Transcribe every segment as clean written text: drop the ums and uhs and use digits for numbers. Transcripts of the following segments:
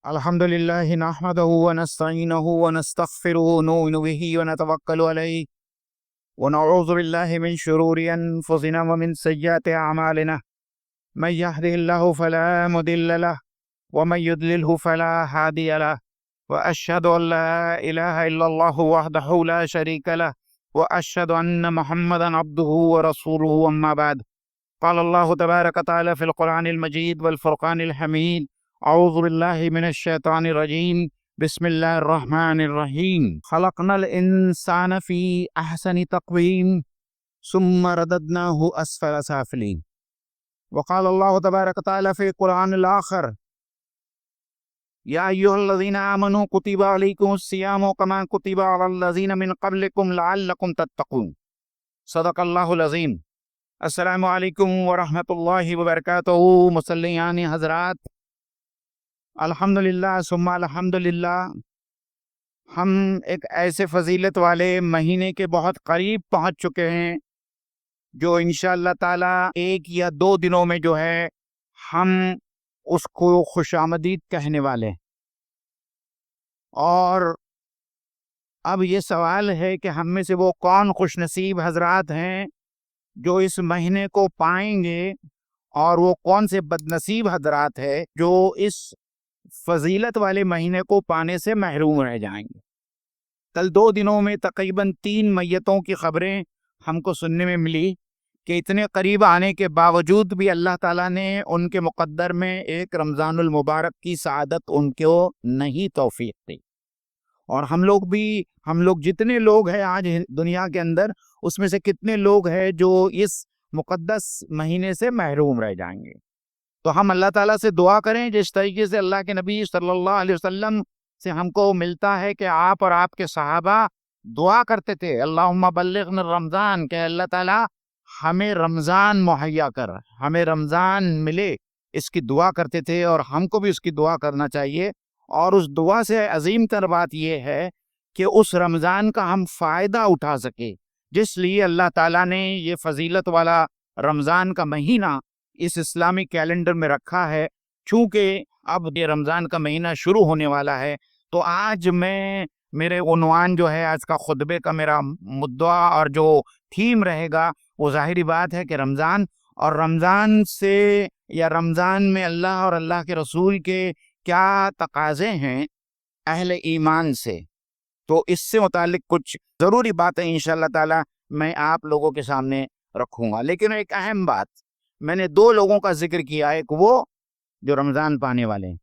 الحمد لله نحمده ونستعينه ونستغفره ونؤمن به ونتوكل عليه ونعوذ بالله من شرور أنفسنا ومن سيئات أعمالنا. من يهده الله فلا مضل له ومن يضلله فلا هادي له، وأشهد أن لا إله إلا الله وحده لا شريك له، وأشهد أن محمدا عبده ورسوله. أما بعد، قال الله تبارك وتعالى في القرآن المجيد والفرقان الحميد: أعوذ بالله من الشيطان الرجيم، بسم الله الرحمن الرحيم. خلقنا الإنسان في أحسن تقويم ثم رددناه أسفل سافلين. وقال الله تبارك وتعالى في القرآن الآخر: يا أيها الذين آمنوا كتب عليكم الصيام كما كتب على الذين من قبلكم لعلكم تتقون. صدق اللہ العظیم. السلام علیکم ورحمۃ اللہ وبرکاتہ. مسلیان حضرات، الحمدللہ ثم الحمدللہ، ہم ایک ایسے فضیلت والے مہینے کے بہت قریب پہنچ چکے ہیں جو انشاءاللہ تعالی ایک یا دو دنوں میں جو ہے ہم اس کو خوش آمدید کہنے والے ہیں. اور اب یہ سوال ہے کہ ہم میں سے وہ کون خوش نصیب حضرات ہیں جو اس مہینے کو پائیں گے، اور وہ کون سے بد نصیب حضرات ہیں جو اس فضیلت والے مہینے کو پانے سے محروم رہ جائیں گے. کل 2 دنوں میں تقریباً 3 میتوں کی خبریں ہم کو سننے میں ملی کہ اتنے قریب آنے کے باوجود بھی اللہ تعالیٰ نے ان کے مقدر میں ایک رمضان المبارک کی سعادت ان کو نہیں توفیق دی. اور ہم لوگ جتنے لوگ ہیں آج دنیا کے اندر، اس میں سے کتنے لوگ ہیں جو اس مقدس مہینے سے محروم رہ جائیں گے. تو ہم اللہ تعالیٰ سے دعا کریں جس طریقے سے اللہ کے نبی صلی اللہ علیہ وسلم سے ہم کو ملتا ہے کہ آپ اور آپ کے صحابہ دعا کرتے تھے: اللہم بلغنا رمضان، کہ اللہ تعالیٰ ہمیں رمضان مہیا کر، ہمیں رمضان ملے، اس کی دعا کرتے تھے. اور ہم کو بھی اس کی دعا کرنا چاہیے. اور اس دعا سے عظیم تر بات یہ ہے کہ اس رمضان کا ہم فائدہ اٹھا سکے، جس لیے اللہ تعالیٰ نے یہ فضیلت والا رمضان کا مہینہ اس اسلامی کیلنڈر میں رکھا ہے. چونکہ اب یہ رمضان کا مہینہ شروع ہونے والا ہے، تو آج میرے عنوان جو ہے آج کا خطبے کا میرا مدعا اور جو تھیم رہے گا وہ ظاہری بات ہے کہ رمضان، اور رمضان سے یا رمضان میں اللہ اور اللہ کے رسول کے کیا تقاضے ہیں اہل ایمان سے. تو اس سے متعلق کچھ ضروری باتیں انشاءاللہ تعالی میں آپ لوگوں کے سامنے رکھوں گا. لیکن ایک اہم بات، میں نے 2 لوگوں کا ذکر کیا، ایک وہ جو رمضان پانے والے ہیں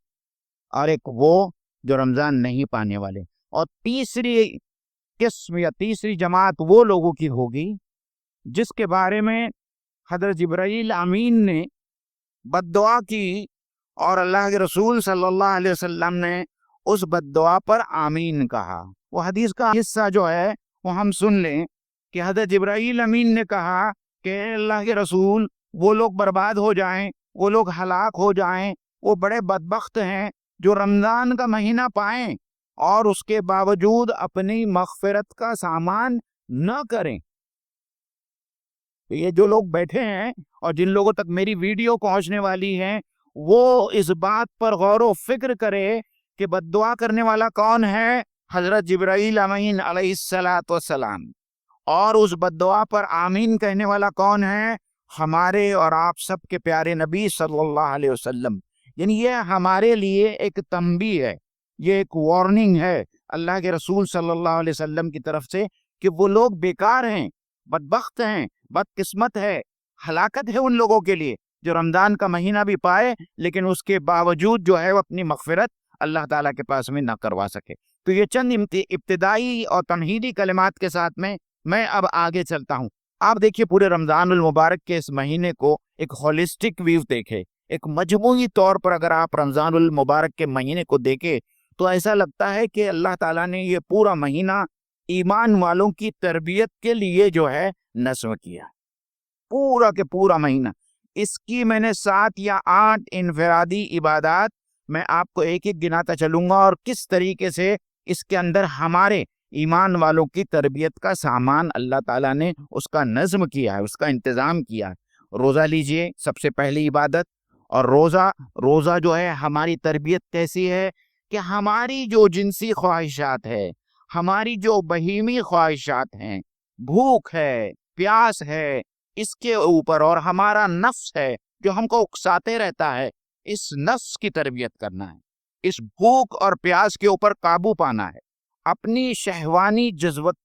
اور ایک وہ جو رمضان نہیں پانے والے. اور تیسری قسم یا تیسری جماعت وہ لوگوں کی ہوگی جس کے بارے میں حضرت جبرائیل امین نے بد دعا کی، اور اللہ کے رسول صلی اللہ علیہ وسلم نے اس بد دعا پر آمین کہا. وہ حدیث کا حصہ جو ہے وہ ہم سن لیں کہ حضرت جبرائیل امین نے کہا کہ اللہ کے رسول، وہ لوگ برباد ہو جائیں، وہ لوگ ہلاک ہو جائیں، وہ بڑے بدبخت ہیں جو رمضان کا مہینہ پائیں اور اس کے باوجود اپنی مغفرت کا سامان نہ کریں. یہ جو لوگ بیٹھے ہیں اور جن لوگوں تک میری ویڈیو پہنچنے والی ہے، وہ اس بات پر غور و فکر کرے کہ بد دعا کرنے والا کون ہے؟ حضرت جبرائیل امین علیہ السلام. اور اس بد دعا پر آمین کہنے والا کون ہے؟ ہمارے اور آپ سب کے پیارے نبی صلی اللہ علیہ وسلم. یعنی یہ ہمارے لیے ایک تنبیہ ہے، یہ ایک وارننگ ہے اللہ کے رسول صلی اللہ علیہ وسلم کی طرف سے کہ وہ لوگ بیکار ہیں، بدبخت ہیں، بدقسمت ہے، ہلاکت ہے ان لوگوں کے لیے جو رمضان کا مہینہ بھی پائے لیکن اس کے باوجود جو ہے وہ اپنی مغفرت اللہ تعالیٰ کے پاس میں نہ کروا سکے. تو یہ چند ابتدائی اور تمہیدی کلمات کے ساتھ میں اب آگے چلتا ہوں. آپ دیکھیے، پورے رمضان المبارک کے اس مہینے کو ایک ہولسٹک ویو دیکھے، ایک مجموعی طور پر اگر آپ رمضان المبارک کے مہینے کو دیکھیں تو ایسا لگتا ہے کہ اللہ تعالیٰ نے یہ پورا مہینہ ایمان والوں کی تربیت کے لیے جو ہے نصب کیا، پورا کے پورا مہینہ. اس کی میں نے 7 یا 8 انفرادی عبادات میں آپ کو ایک ایک گناتا چلوں گا، اور کس طریقے سے اس کے اندر ہمارے ایمان والوں کی تربیت کا سامان اللہ تعالیٰ نے اس کا نظم کیا ہے، اس کا انتظام کیا ہے. روزہ لیجئے، سب سے پہلی عبادت. اور روزہ جو ہے ہماری تربیت کیسی ہے کہ ہماری جو جنسی خواہشات ہے، ہماری جو بہیمی خواہشات ہیں، بھوک ہے، پیاس ہے، اس کے اوپر، اور ہمارا نفس ہے جو ہم کو اکساتے رہتا ہے، اس نفس کی تربیت کرنا ہے، اس بھوک اور پیاس کے اوپر قابو پانا ہے، اپنی شہوانی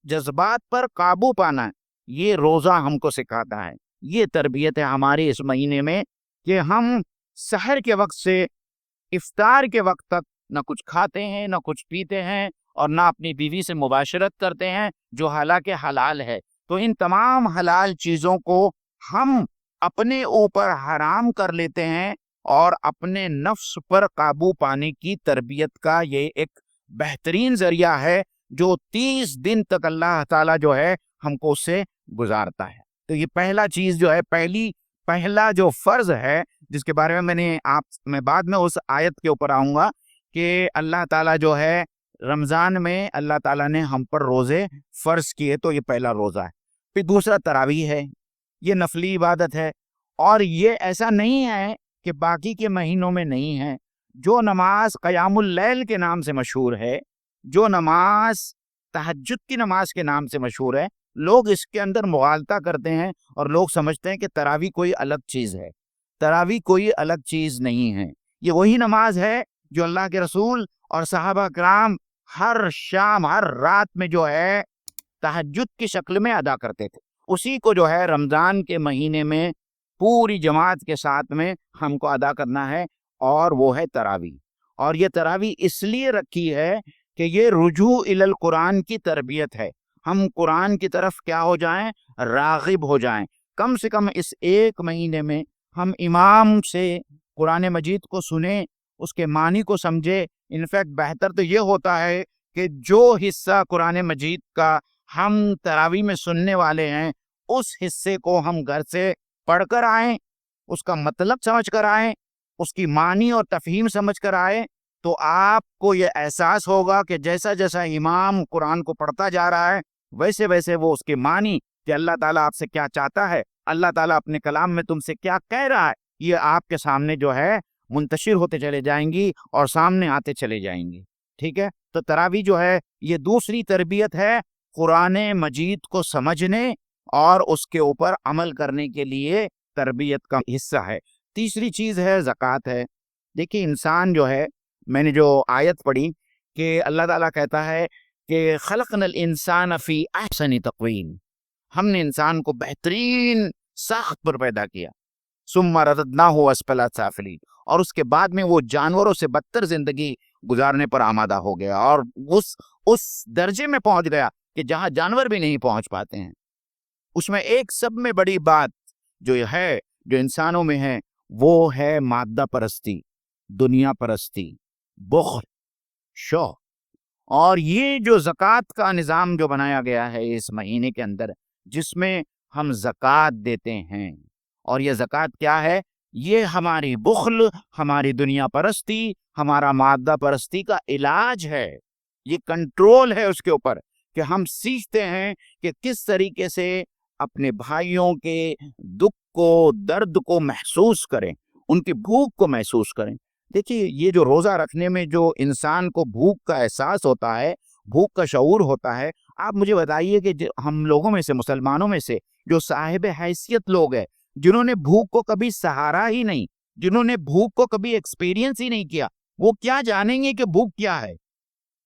جذبات پر قابو پانا ہے. یہ روزہ ہم کو سکھاتا ہے. یہ تربیت ہے ہماری اس مہینے میں کہ ہم سحر کے وقت سے افطار کے وقت تک نہ کچھ کھاتے ہیں، نہ کچھ پیتے ہیں، اور نہ اپنی بیوی سے مباشرت کرتے ہیں جو حالانکہ حلال ہے. تو ان تمام حلال چیزوں کو ہم اپنے اوپر حرام کر لیتے ہیں، اور اپنے نفس پر قابو پانے کی تربیت کا یہ ایک بہترین ذریعہ ہے جو 30 دن تک اللہ تعالیٰ جو ہے ہم کو اس سے گزارتا ہے. تو یہ پہلا چیز جو ہے، پہلا جو فرض ہے جس کے بارے میں میں بعد میں اس آیت کے اوپر آؤں گا کہ اللہ تعالیٰ جو ہے رمضان میں اللہ تعالیٰ نے ہم پر روزے فرض کیے. تو یہ پہلا روزہ ہے. پھر دوسرا تراویح ہے. یہ نفلی عبادت ہے، اور یہ ایسا نہیں ہے کہ باقی کے مہینوں میں نہیں ہے. جو نماز قیام اللیل کے نام سے مشہور ہے، جو نماز تہجد کی نماز کے نام سے مشہور ہے، لوگ اس کے اندر مغالطہ کرتے ہیں اور لوگ سمجھتے ہیں کہ تراویح کوئی الگ چیز ہے. تراویح کوئی الگ چیز نہیں ہے. یہ وہی نماز ہے جو اللہ کے رسول اور صحابہ کرام ہر شام ہر رات میں جو ہے تہجد کی شکل میں ادا کرتے تھے. اسی کو جو ہے رمضان کے مہینے میں پوری جماعت کے ساتھ میں ہم کو ادا کرنا ہے، اور وہ ہے تراویح. اور یہ تراویح اس لیے رکھی ہے کہ یہ رجوع الی القرآن کی تربیت ہے. ہم قرآن کی طرف کیا ہو جائیں؟ راغب ہو جائیں. کم سے کم اس ایک مہینے میں ہم امام سے قرآن مجید کو سنیں، اس کے معنی کو سمجھے. انفیکٹ بہتر تو یہ ہوتا ہے کہ جو حصہ قرآن مجید کا ہم تراویح میں سننے والے ہیں، اس حصے کو ہم گھر سے پڑھ کر آئیں، اس کا مطلب سمجھ کر آئیں، اس کی معنی اور تفہیم سمجھ کر آئیں. تو آپ کو یہ احساس ہوگا کہ جیسا جیسا امام قرآن کو پڑھتا جا رہا ہے، ویسے ویسے وہ اس کے معنی کہ اللہ تعالیٰ آپ سے کیا چاہتا ہے، اللہ تعالیٰ اپنے کلام میں تم سے کیا کہہ رہا ہے، یہ آپ کے سامنے جو ہے منتشر ہوتے چلے جائیں گی اور سامنے آتے چلے جائیں گی. ٹھیک ہے. تو تراویح جو ہے یہ دوسری تربیت ہے قرآن مجید کو سمجھنے اور اس کے اوپر عمل کرنے کے لیے تربیت کا حصہ ہے. تیسری چیز ہے زکوٰۃ ہے. دیکھیے انسان جو ہے، میں نے جو آیت پڑھی کہ اللہ تعالیٰ کہتا ہے کہ خلقنا الانسان فی احسن تقویم، ہم نے انسان کو بہترین ساخت پر پیدا کیا. ثم رددناہ اسفل سافلین، اور اس کے بعد میں وہ جانوروں سے بدتر زندگی گزارنے پر آمادہ ہو گیا، اور اس درجے میں پہنچ گیا کہ جہاں جانور بھی نہیں پہنچ پاتے ہیں. اس میں ایک سب میں بڑی بات جو ہے جو انسانوں میں ہے وہ ہے مادہ پرستی، دنیا پرستی، بخل، شوق. اور یہ جو زکوٰۃ کا نظام جو بنایا گیا ہے اس مہینے کے اندر، جس میں ہم زکوٰۃ دیتے ہیں، اور یہ زکوٰۃ کیا ہے؟ یہ ہماری بخل، ہماری دنیا پرستی، ہمارا مادہ پرستی کا علاج ہے. یہ کنٹرول ہے اس کے اوپر کہ ہم سیکھتے ہیں کہ کس طریقے سے اپنے بھائیوں کے دکھ کو، درد کو محسوس کریں، ان کی بھوک کو محسوس کریں. دیکھیے یہ جو روزہ رکھنے میں جو انسان کو بھوک کا احساس ہوتا ہے، بھوک کا شعور ہوتا ہے، آپ مجھے بتائیے کہ ہم لوگوں میں سے، مسلمانوں میں سے جو صاحب حیثیت لوگ ہیں، جنہوں نے بھوک کو کبھی سہارا ہی نہیں، جنہوں نے بھوک کو کبھی ایکسپیرینس ہی نہیں کیا، وہ کیا جانیں گے کہ بھوک کیا ہے؟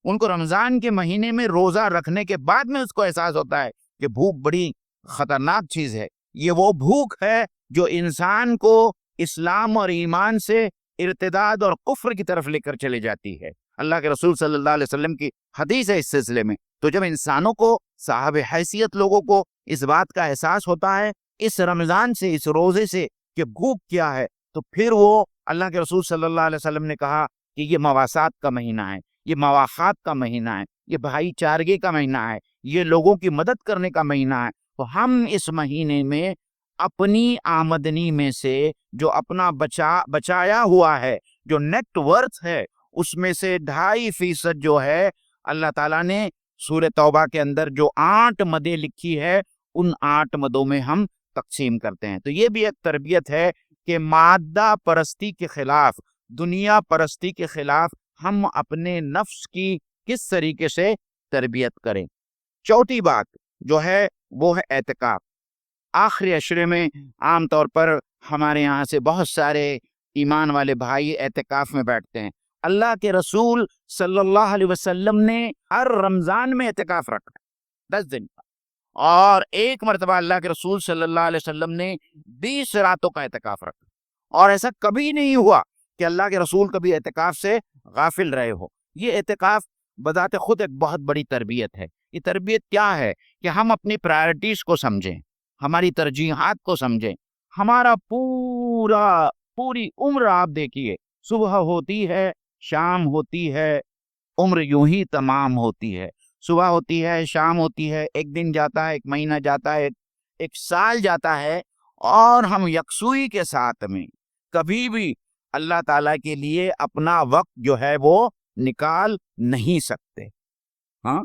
ان کو رمضان کے مہینے میں روزہ رکھنے کے بعد میں اس کو احساس ہوتا ہے کہ بھوک بڑی خطرناک چیز ہے. یہ وہ بھوک ہے جو انسان کو اسلام اور ایمان سے ارتداد اور کفر کی طرف لے کر چلے جاتی ہے. اللہ کے رسول صلی اللہ علیہ وسلم کی حدیث ہے اس سلسلے میں. تو جب انسانوں کو، صاحب حیثیت لوگوں کو اس بات کا احساس ہوتا ہے اس رمضان سے، اس روزے سے، کہ بھوک کیا ہے، تو پھر وہ اللہ کے رسول صلی اللہ علیہ وسلم نے کہا کہ یہ مواسات کا مہینہ ہے، یہ مواخات کا مہینہ ہے، یہ بھائی چارگی کا مہینہ ہے، یہ لوگوں کی مدد کرنے کا مہینہ ہے. تو ہم اس مہینے میں اپنی آمدنی میں سے جو اپنا بچایا ہوا ہے، جو نیٹ ورتھ ہے، اس میں سے 2.5% جو ہے اللہ تعالیٰ نے سورہ توبہ کے اندر جو 8 مدیں لکھی ہے، ان 8 مدوں میں ہم تقسیم کرتے ہیں. تو یہ بھی ایک تربیت ہے کہ مادہ پرستی کے خلاف، دنیا پرستی کے خلاف ہم اپنے نفس کی کس طریقے سے تربیت کریں۔ چوتھی بات جو ہے وہ ہے اعتکاف۔ آخری عشرے میں عام طور پر ہمارے یہاں سے بہت سارے ایمان والے بھائی اعتکاف میں بیٹھتے ہیں۔ اللہ کے رسول صلی اللہ علیہ وسلم نے ہر رمضان میں اعتکاف رکھا 10 دن کا، اور ایک مرتبہ اللہ کے رسول صلی اللہ علیہ وسلم نے 20 راتوں کا اعتکاف رکھا، اور ایسا کبھی نہیں ہوا کہ اللہ کے رسول کبھی اعتکاف سے غافل رہے ہو۔ یہ اعتکاف بذات خود ایک بہت بڑی تربیت ہے۔ یہ تربیت کیا ہے کہ ہم اپنی پرائرٹیز کو سمجھیں، ہماری ترجیحات کو سمجھیں۔ ہمارا پوری عمر آپ دیکھیے، صبح ہوتی ہے، شام ہوتی ہے، عمر یوں ہی تمام ہوتی ہے۔ صبح ہوتی ہے، شام ہوتی ہے، ایک دن جاتا ہے، ایک مہینہ جاتا ہے، ایک سال جاتا ہے، اور ہم یکسوئی کے ساتھ میں کبھی بھی اللہ تعالیٰ کے لیے اپنا وقت جو ہے وہ نکال نہیں سکتے۔ ہاں،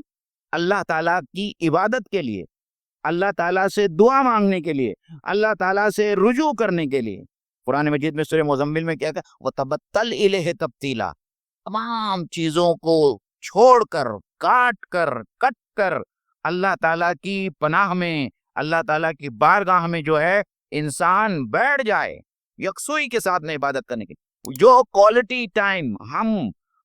اللہ تعالیٰ کی عبادت کے لیے، اللہ تعالیٰ سے دعا مانگنے کے لیے، اللہ تعالیٰ سے رجوع کرنے کے لیے، قرآن مجید میں سورہ مزمل میں کیا کہا، وَتَبَتَّلْ إِلَيْهِ تَبْتِيلًا، تمام چیزوں کو چھوڑ کر، کاٹ کر اللہ تعالیٰ کی پناہ میں، اللہ تعالیٰ کی بارگاہ میں جو ہے انسان بیٹھ جائے یکسوئی کے ساتھ میں عبادت کرنے کے لیے۔ جو کوالٹی ٹائم ہم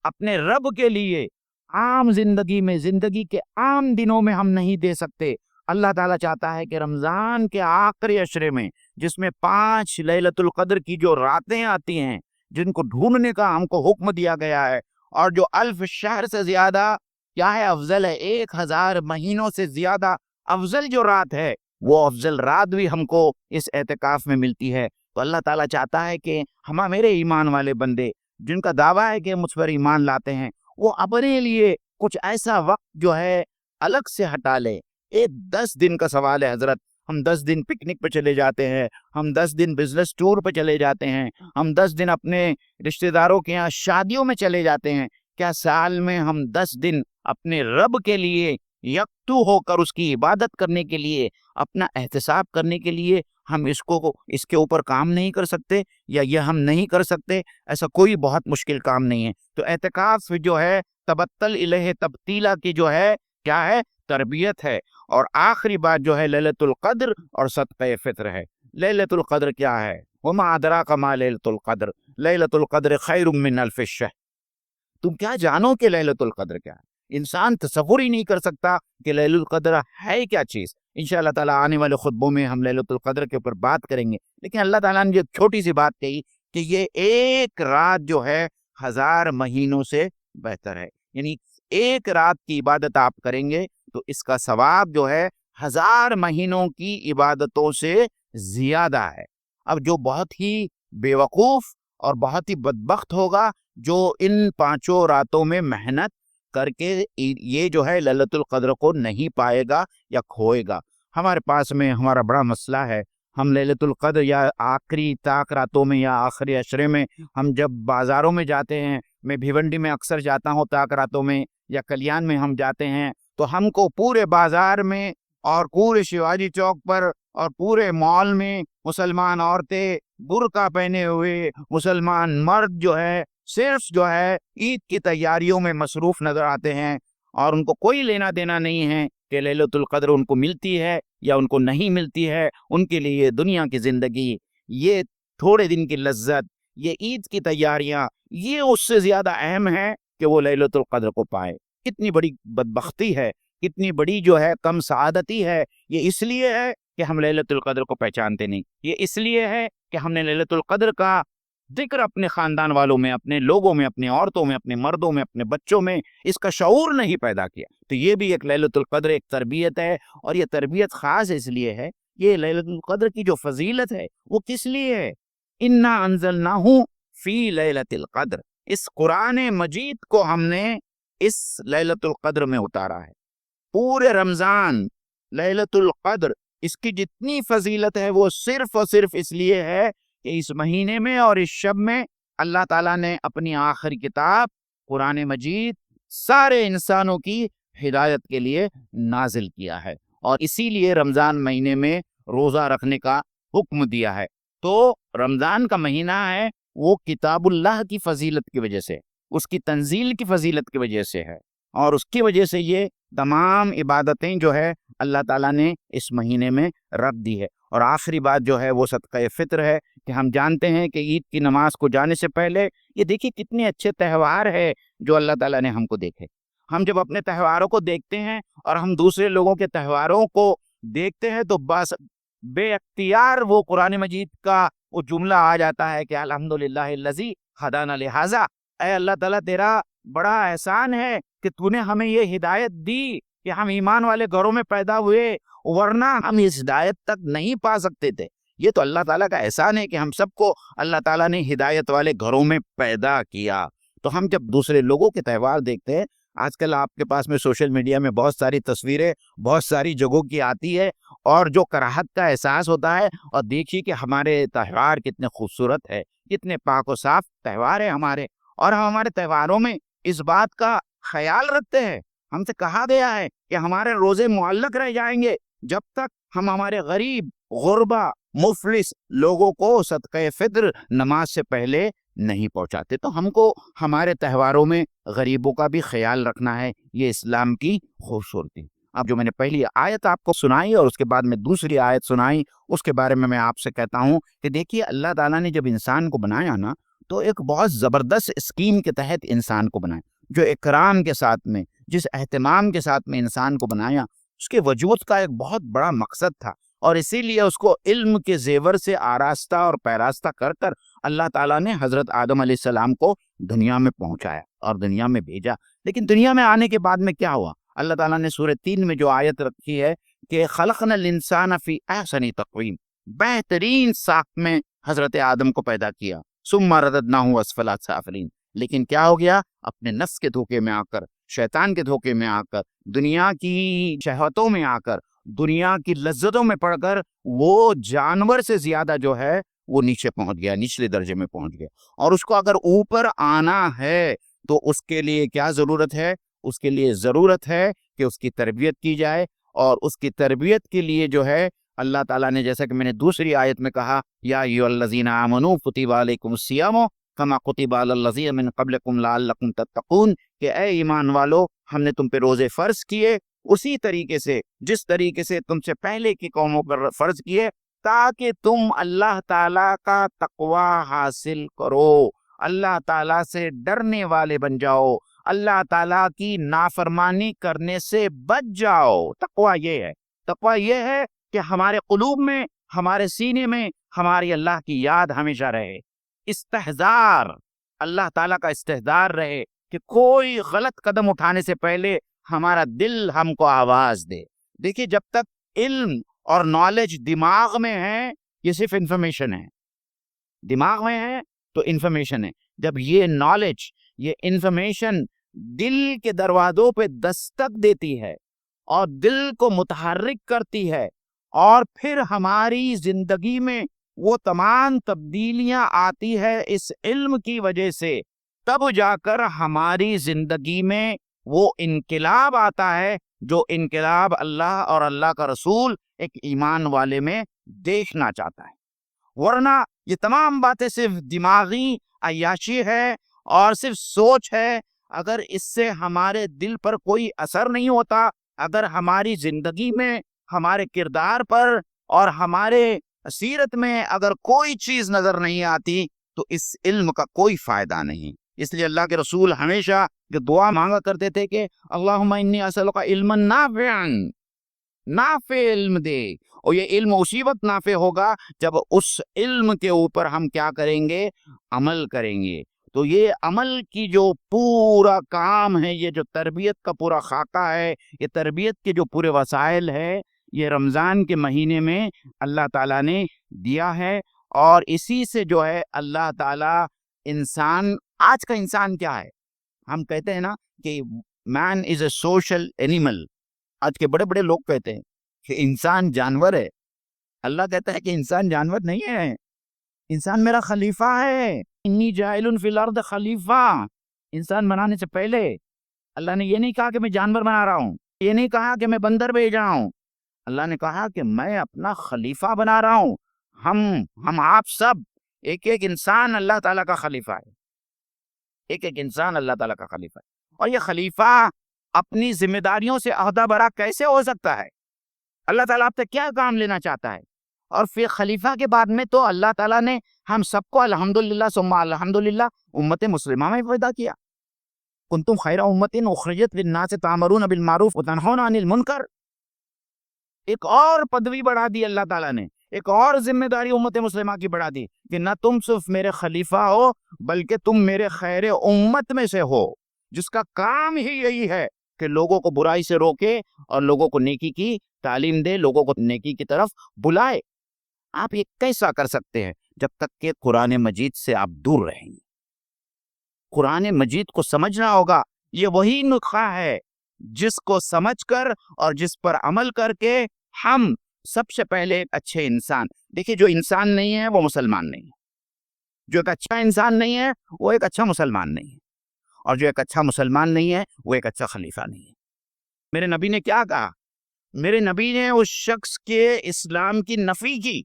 اپنے رب کے لیے عام زندگی میں، زندگی کے عام دنوں میں ہم نہیں دے سکتے، اللہ تعالیٰ چاہتا ہے کہ رمضان کے آخری عشرے میں، جس میں 5 لیلۃ القدر کی جو راتیں آتی ہیں، جن کو ڈھونڈنے کا ہم کو حکم دیا گیا ہے، اور جو 1000 شہر سے زیادہ کیا ہے افضل ہے، 1000 مہینوں سے زیادہ افضل جو رات ہے، وہ افضل رات بھی ہم کو اس اعتکاف میں ملتی ہے۔ تو اللہ تعالیٰ چاہتا ہے کہ میرے ایمان والے بندے جن کا دعویٰ ہے کہ مجھ پر ایمان لاتے ہیں، وہ اپنے لیے کچھ ایسا وقت جو ہے الگ سے ہٹا لے۔ ایک 10 دن کا سوال ہے حضرت، ہم 10 دن پکنک پہ چلے جاتے ہیں، ہم 10 دن بزنس ٹور پہ چلے جاتے ہیں، ہم 10 دن اپنے رشتہ داروں کے یہاں شادیوں میں چلے جاتے ہیں۔ کیا سال میں ہم 10 دن اپنے رب کے لیے یکتو ہو کر اس کی عبادت کرنے کے لیے، اپنا احتساب کرنے کے لیے ہم اس کے اوپر کام نہیں کر سکتے، یا یہ ہم نہیں کر سکتے؟ ایسا کوئی بہت مشکل کام نہیں ہے۔ تو اعتکاف جو ہے تبتل الیہ تبتیلا کی جو ہے کیا ہے، تربیت ہے۔ اور آخری بات جو ہے لیلۃ القدر اور صدقہ فطر ہے۔ لیلۃ القدر کیا ہے؟ وما ادراک ما لیلۃ القدر، لیلۃ القدر خیر من الف شہر۔ تم کیا جانو کہ لیلۃ القدر کیا ہے؟ انسان تصور ہی نہیں کر سکتا کہ لیلۃ القدر ہے کیا چیز۔ انشاءاللہ تعالیٰ آنے والے خطبوں میں ہم لیلۃ القدر کے اوپر بات کریں گے، لیکن اللہ تعالیٰ نے ایک چھوٹی سی بات کہی کہ یہ ایک رات جو ہے 1000 مہینوں سے بہتر ہے۔ یعنی ایک رات کی عبادت آپ کریں گے تو اس کا ثواب جو ہے 1000 مہینوں کی عبادتوں سے زیادہ ہے۔ اب جو بہت ہی بیوقوف اور بہت ہی بدبخت ہوگا جو ان 5 راتوں میں محنت کر کے یہ جو ہے لیلۃ القدر کو نہیں پائے گا یا کھوئے گا۔ ہمارے پاس میں ہمارا بڑا مسئلہ ہے، ہم لیلۃ القدر یا آخری طاق راتوں میں یا آخری عشرے میں ہم جب بازاروں میں جاتے ہیں، میں بھیونڈی میں اکثر جاتا ہوں طاق راتوں میں، یا کلیان میں ہم جاتے ہیں، تو ہم کو پورے بازار میں اور پورے شیواجی چوک پر اور پورے مال میں مسلمان عورتیں برقع پہنے ہوئے، مسلمان مرد جو ہے صرف جو ہے عید کی تیاریوں میں مصروف نظر آتے ہیں، اور ان کو کوئی لینا دینا نہیں ہے کہ لیلۃ القدر ان کو ملتی ہے یا ان کو نہیں ملتی ہے۔ ان کے لیے دنیا کی زندگی، یہ تھوڑے دن کی لذت، یہ عید کی تیاریاں، یہ اس سے زیادہ اہم ہے کہ وہ لیلۃ القدر کو پائے۔ کتنی بڑی بدبختی ہے، کتنی بڑی جو ہے کم سعادتی ہے۔ یہ اس لیے ہے کہ ہم لیلۃ القدر کو پہچانتے نہیں، یہ اس لیے ہے کہ ہم نے لیلۃ القدر کا ذکر اپنے خاندان والوں میں، اپنے لوگوں میں، اپنی عورتوں میں، اپنے مردوں میں، اپنے بچوں میں اس کا شعور نہیں پیدا کیا۔ تو یہ بھی ایک لیلۃ القدر ایک تربیت ہے، اور یہ تربیت خاص اس لیے ہے، یہ لیلۃ القدر کی جو فضیلت ہے وہ کس لیے ہے؟ انا انزلناہ فی لیلۃ القدر، اس قرآن مجید کو ہم نے اس لیلۃ القدر میں اتارا ہے۔ پورے رمضان لیلۃ القدر اس کی جتنی فضیلت ہے وہ صرف اور صرف اس لیے ہے کہ اس مہینے میں اور اس شب میں اللہ تعالیٰ نے اپنی آخری کتاب قرآن مجید سارے انسانوں کی ہدایت کے لیے نازل کیا ہے، اور اسی لیے رمضان مہینے میں روزہ رکھنے کا حکم دیا ہے۔ تو رمضان کا مہینہ ہے وہ کتاب اللہ کی فضیلت کی وجہ سے، اس کی تنزیل کی فضیلت کی وجہ سے ہے، اور اس کی وجہ سے یہ تمام عبادتیں جو ہے اللہ تعالیٰ نے اس مہینے میں رکھ دی ہے۔ اور آخری بات جو ہے وہ صدقہ فطر ہے کہ ہم جانتے ہیں کہ عید کی نماز کو جانے سے پہلے یہ دیکھیے کتنے اچھے تہوار ہے جو اللہ تعالیٰ نے ہم کو دیکھے۔ ہم جب اپنے تہواروں کو دیکھتے ہیں اور ہم دوسرے لوگوں کے تہواروں کو دیکھتے ہیں تو بس بے اختیار وہ قرآن مجید کا وہ جملہ آ جاتا ہے کہ الحمدللہ الذی ہدانا لہذا، اے اللہ تعالیٰ تیرا بڑا احسان ہے کہ تو نے ہمیں یہ ہدایت دی کہ ہم ایمان والے گھروں میں پیدا ہوئے، ورنہ ہم اس ہدایت تک نہیں پا سکتے تھے۔ یہ تو اللہ تعالیٰ کا احسان ہے کہ ہم سب کو اللہ تعالیٰ نے ہدایت والے گھروں میں پیدا کیا۔ تو ہم جب دوسرے لوگوں کے تہوار دیکھتے ہیں، آج کل آپ کے پاس میں سوشل میڈیا میں بہت ساری تصویریں بہت ساری جگہوں کی آتی ہے، اور جو کراہت کا احساس ہوتا ہے، اور دیکھیے کہ ہمارے تہوار کتنے خوبصورت ہے، کتنے پاک و صاف تہوار ہے ہمارے، اور ہم ہمارے تہواروں میں اس بات کا خیال رکھتے ہیں۔ ہم سے کہا گیا ہے کہ ہمارے روزے معلق رہ جائیں گے جب تک ہم ہمارے غریب، غربا، مفلس لوگوں کو صدقہ فطر نماز سے پہلے نہیں پہنچاتے۔ تو ہم کو ہمارے تہواروں میں غریبوں کا بھی خیال رکھنا ہے، یہ اسلام کی خوبصورتی۔ اب جو میں نے پہلی آیت آپ کو سنائی اور اس کے بعد میں دوسری آیت سنائی، اس کے بارے میں آپ سے کہتا ہوں کہ دیکھیے اللہ تعالیٰ نے جب انسان کو بنایا نا، تو ایک بہت زبردست اسکیم کے تحت انسان کو بنایا، جو اکرام کے ساتھ میں، جس اہتمام کے ساتھ میں انسان کو بنایا، اس کے وجود کا ایک بہت بڑا مقصد تھا، اور اسی لیے اس کو علم کے زیور سے آراستہ اور پیراستہ کر کر اللہ تعالیٰ نے حضرت آدم علیہ السلام کو دنیا میں پہنچایا اور دنیا میں بھیجا۔ لیکن دنیا میں آنے کے بعد میں کیا ہوا؟ اللہ تعالیٰ نے سورہ 3 میں جو آیت رکھی ہے کہ خلقنا الانسان فی احسن تقویم، بہترین ساخت میں حضرت آدم کو پیدا کیا، ثم رددناہ اسفل سافلین۔ لیکن کیا ہو گیا؟ اپنے نفس کے دھوکے میں آ کر، شیطان کے دھوکے میں آ کر، دنیا کی شہوتوں میں آ کر، دنیا کی لذتوں میں پڑ کر وہ جانور سے زیادہ جو ہے وہ نیچے پہنچ گیا، نچلے درجے میں پہنچ گیا۔ اور اس کو اگر اوپر آنا ہے تو اس کے لیے کیا ضرورت ہے؟ اس کے لیے ضرورت ہے کہ اس کی تربیت کی جائے، اور اس کی تربیت کے لیے جو ہے اللہ تعالیٰ نے، جیسا کہ میں نے دوسری آیت میں کہا، یا ایھا الذین آمنوا کتب علیکم الصیام کما کتب علی الذین من قبلکم لعلکم تتقون، کہ اے ایمان والو، ہم نے تم پہ روزے فرض کیے اسی طریقے سے جس طریقے سے تم سے پہلے کی قوموں پر فرض کیے، تاکہ تم اللہ تعالیٰ کا تقوی حاصل کرو، اللہ تعالیٰ سے ڈرنے والے بن جاؤ، اللہ تعالیٰ کی نافرمانی کرنے سے بچ جاؤ۔ تقوی یہ ہے، تقوی یہ ہے کہ ہمارے قلوب میں، ہمارے سینے میں ہماری اللہ کی یاد ہمیشہ رہے، استحضار، اللہ تعالیٰ کا استحضار رہے، کہ کوئی غلط قدم اٹھانے سے پہلے ہمارا دل ہم کو آواز دے۔ دیکھیے جب تک علم اور نالج دماغ میں ہے، یہ صرف انفارمیشن ہے، دماغ میں ہے تو انفارمیشن ہے۔ جب یہ نالج، یہ انفارمیشن دل کے دروازوں پہ دستک دیتی ہے اور دل کو متحرک کرتی ہے، اور پھر ہماری زندگی میں وہ تمام تبدیلیاں آتی ہے اس علم کی وجہ سے، تب جا کر ہماری زندگی میں وہ انقلاب آتا ہے، جو انقلاب اللہ اور اللہ کا رسول ایک ایمان والے میں دیکھنا چاہتا ہے۔ ورنہ یہ تمام باتیں صرف دماغی عیاشی ہے اور صرف سوچ ہے۔ اگر اس سے ہمارے دل پر کوئی اثر نہیں ہوتا، اگر ہماری زندگی میں، ہمارے کردار پر اور ہمارے سیرت میں اگر کوئی چیز نظر نہیں آتی، تو اس علم کا کوئی فائدہ نہیں۔ اس لیے اللہ کے رسول ہمیشہ دعا مانگا کرتے تھے کہ اللہم انی اسألک علما نافعا، نافع علم دے۔ اور یہ علم اسی وقت نافع ہوگا جب اس علم کے اوپر ہم کیا کریں گے؟ عمل کریں گے۔ تو یہ عمل کی جو پورا کام ہے، یہ جو تربیت کا پورا خاکہ ہے، یہ تربیت کے جو پورے وسائل ہے، یہ رمضان کے مہینے میں اللہ تعالیٰ نے دیا ہے، اور اسی سے جو ہے اللہ تعالیٰ انسان، آج کا انسان کیا ہے؟ ہم کہتے ہیں نا کہ مین از اے سوشل اینیمل، آج کے بڑے بڑے لوگ کہتے ہیں کہ انسان جانور ہے۔ اللہ کہتا ہے کہ انسان جانور نہیں ہے، انسان میرا خلیفہ ہے، انی جاعل فی الارض خلیفہ۔ انسان بنانے سے پہلے اللہ نے یہ نہیں کہا کہ میں جانور بنا رہا ہوں، یہ نہیں کہا کہ میں بندر بھیج رہا ہوں، اللہ نے کہا کہ میں اپنا خلیفہ بنا رہا ہوں۔ ہم آپ سب، ایک ایک انسان اللہ تعالیٰ کا خلیفہ ہے۔ ایک ایک انسان اللہ تعالیٰ کا خلیفہ ہے، اور یہ خلیفہ اپنی ذمہ داریوں سے عہدہ برا کیسے ہو سکتا ہے؟ اللہ تعالیٰ آپ سے کیا کام لینا چاہتا ہے؟ اور پھر خلیفہ کے بعد میں تو اللہ تعالیٰ نے ہم سب کو الحمدللہ ثم الحمدللہ امت مسلمہ میں پیدا کیا. کنتم خیر امت اخرجت للناس تأمرون بالمعروف وتنہون عن المنکر. ایک اور پدوی بڑھا دی اللہ تعالیٰ نے، ایک اور ذمہ داری امت مسلمہ کی بڑھا دی کہ نہ تم صرف میرے خلیفہ ہو بلکہ تم میرے خیر امت میں سے ہو، جس کا کام ہی یہی ہے کہ لوگوں کو برائی سے روکے اور لوگوں کو نیکی کی تعلیم دے، لوگوں کو نیکی کی طرف بلائے. آپ یہ کیسا کر سکتے ہیں؟ جب تک کہ قرآن مجید سے آپ دور رہیں گے. قرآن مجید کو سمجھنا ہوگا. یہ وہی نسخہ ہے جس کو سمجھ کر اور جس پر عمل کر کے ہم سب سے پہلے ایک اچھے انسان. دیکھیے، جو انسان نہیں ہے وہ مسلمان نہیں ہے، جو ایک اچھا انسان نہیں ہے وہ ایک اچھا مسلمان نہیں ہے، اور جو ایک اچھا مسلمان نہیں ہے وہ ایک اچھا خلیفہ نہیں ہے. میرے نبی نے کیا کہا؟ میرے نبی نے اس شخص کے اسلام کی نفی کی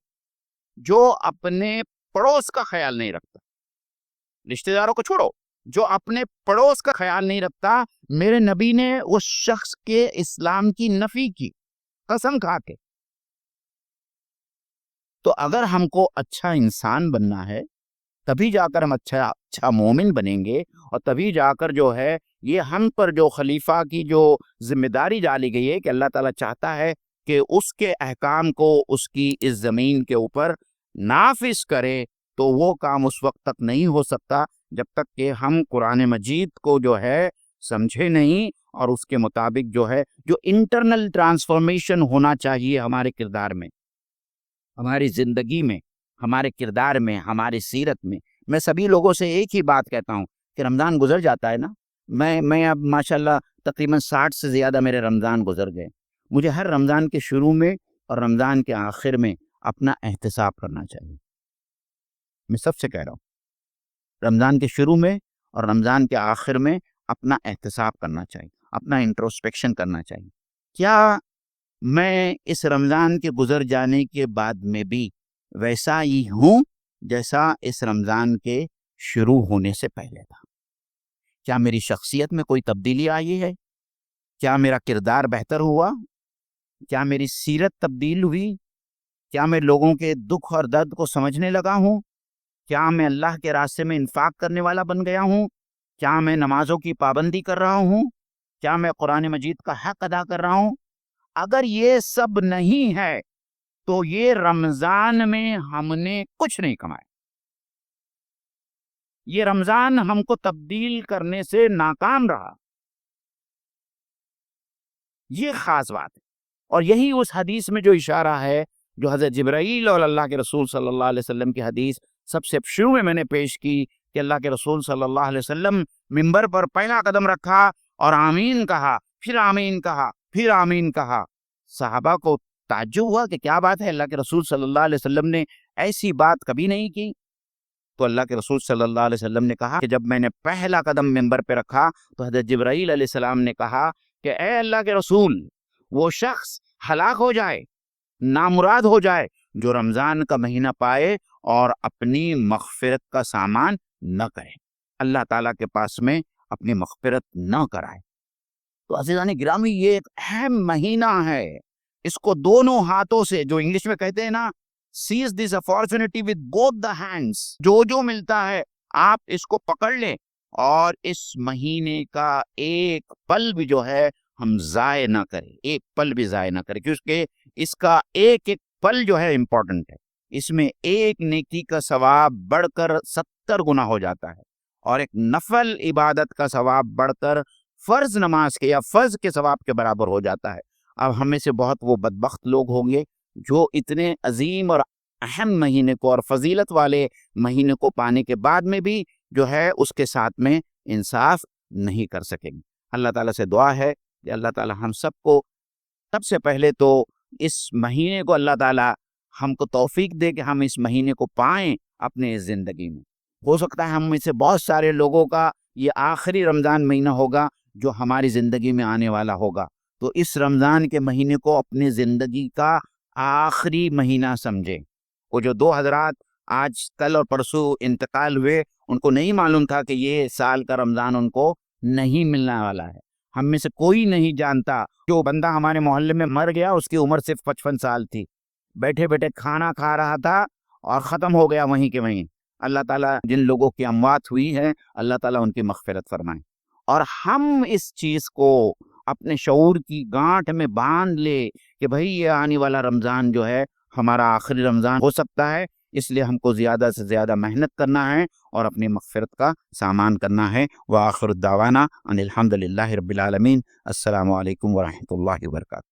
جو اپنے پڑوس کا خیال نہیں رکھتا. رشتہ داروں کو چھوڑو، جو اپنے پڑوس کا خیال نہیں رکھتا، میرے نبی نے اس شخص کے اسلام کی نفی کی، قسم کھا کے. تو اگر ہم کو اچھا انسان بننا ہے تبھی جا کر ہم اچھا مومن بنیں گے، اور تبھی جا کر جو ہے یہ ہم پر جو خلیفہ کی جو ذمہ داری ڈالی گئی ہے کہ اللہ تعالیٰ چاہتا ہے کہ اس کے احکام کو اس کی اس زمین کے اوپر نافذ کرے، تو وہ کام اس وقت تک نہیں ہو سکتا جب تک کہ ہم قرآن مجید کو جو ہے سمجھے نہیں، اور اس کے مطابق جو ہے جو انٹرنل ٹرانسفارمیشن ہونا چاہیے ہمارے کردار میں، ہماری زندگی میں، ہمارے کردار میں، ہماری سیرت میں. میں سبھی لوگوں سے ایک ہی بات کہتا ہوں کہ رمضان گزر جاتا ہے نا، میں اب ماشاءاللہ تقریباً 60 سے زیادہ میرے رمضان گزر گئے. مجھے ہر رمضان کے شروع میں اور رمضان کے آخر میں اپنا احتساب کرنا چاہیے. میں سب سے کہہ رہا ہوں، رمضان کے شروع میں اور رمضان کے آخر میں اپنا احتساب کرنا چاہیے، اپنا انٹروسپیکشن کرنا چاہیے. کیا میں اس رمضان کے گزر جانے کے بعد میں بھی ویسا ہی ہوں جیسا اس رمضان کے شروع ہونے سے پہلے تھا؟ کیا میری شخصیت میں کوئی تبدیلی آئی ہے؟ کیا میرا کردار بہتر ہوا؟ کیا میری سیرت تبدیل ہوئی؟ کیا میں لوگوں کے دکھ اور درد کو سمجھنے لگا ہوں؟ کیا میں اللہ کے راستے میں انفاق کرنے والا بن گیا ہوں؟ کیا میں نمازوں کی پابندی کر رہا ہوں؟ کیا میں قرآن مجید کا حق ادا کر رہا ہوں؟ اگر یہ سب نہیں ہے تو یہ رمضان میں ہم نے کچھ نہیں کمایا. یہ رمضان ہم کو تبدیل کرنے سے ناکام رہا. یہ خاص بات ہے، اور یہی اس حدیث میں جو اشارہ ہے جو حضرت جبرائیل اور اللہ کے رسول صلی اللہ علیہ وسلم کی حدیث سب سے شروع میں نے پیش کی کہ اللہ کے رسول صلی اللہ علیہ وسلم منبر پر پہلا قدم رکھا اور آمین کہا، پھر آمین کہا، پھر آمین کہا. صحابہ کو تعجب ہوا کہ کیا بات ہے، اللہ کے رسول صلی اللہ علیہ وسلم نے ایسی بات کبھی نہیں کی. تو اللہ کے رسول صلی اللہ علیہ وسلم نے کہا کہ جب میں نے پہلا قدم منبر پہ رکھا تو حضرت جبرائیل علیہ السلام نے کہا کہ اے اللہ کے رسول، وہ شخص ہلاک ہو جائے، نامراد ہو جائے جو رمضان کا مہینہ پائے اور اپنی مغفرت کا سامان نہ کرے، اللہ تعالیٰ کے پاس میں اپنی مغفرت نہ کرائے. تو عزیزان گرامی، یہ ایک اہم مہینہ ہے، اس کو دونوں ہاتھوں سے، جو انگلش میں کہتے ہیں نا seize this opportunity with both the hands، جو ملتا ہے آپ اس کو پکڑ لیں، اور اس مہینے کا ایک پل بھی جو ہے ہم ضائع نہ کریں، ایک پل بھی ضائع نہ کریں، کیونکہ اس کا ایک پل جو ہے امپورٹنٹ ہے. اس میں ایک نیکی کا ثواب بڑھ کر 70 گنا ہو جاتا ہے، اور ایک نفل عبادت کا ثواب بڑھ کر فرض نماز کے یا فرض کے ثواب کے برابر ہو جاتا ہے. اب ہم میں سے بہت وہ بدبخت لوگ ہوں گے جو اتنے عظیم اور اہم مہینے کو اور فضیلت والے مہینے کو پانے کے بعد میں بھی جو ہے اس کے ساتھ میں انصاف نہیں کر سکیں گے. اللہ تعالیٰ سے دعا ہے کہ اللہ تعالیٰ ہم سب کو سب سے پہلے تو اس مہینے کو اللہ تعالیٰ ہم کو توفیق دے کہ ہم اس مہینے کو پائیں اپنے زندگی میں. ہو سکتا ہے ہم میں سے بہت سارے لوگوں کا یہ آخری رمضان مہینہ ہوگا جو ہماری زندگی میں آنے والا ہوگا، تو اس رمضان کے مہینے کو اپنے زندگی کا آخری مہینہ سمجھیں. وہ جو 2 حضرات آج کل اور پرسوں انتقال ہوئے، ان کو نہیں معلوم تھا کہ یہ سال کا رمضان ان کو نہیں ملنے والا ہے۔ ہم میں سے کوئی نہیں جانتا، جو بندہ ہمارے محلے میں مر گیا اس کی عمر صرف 55 سال تھی، بیٹھے بیٹھے کھانا کھا رہا تھا اور ختم ہو گیا وہیں کے وہیں۔ اللہ تعالیٰ جن لوگوں کی اموات ہوئی ہے اللہ تعالیٰ ان کی مغفرت فرمائے، اور ہم اس چیز کو اپنے شعور کی گانٹھ میں باندھ لے کہ بھئی یہ آنے والا رمضان جو ہے ہمارا آخری رمضان ہو سکتا ہے، اس لیے ہم کو زیادہ سے زیادہ محنت کرنا ہے اور اپنی مغفرت کا سامان کرنا ہے۔ وآخر الدعوانا ان الحمد للہ رب العالمین۔ السلام علیکم ورحمۃ اللہ وبرکاتہ۔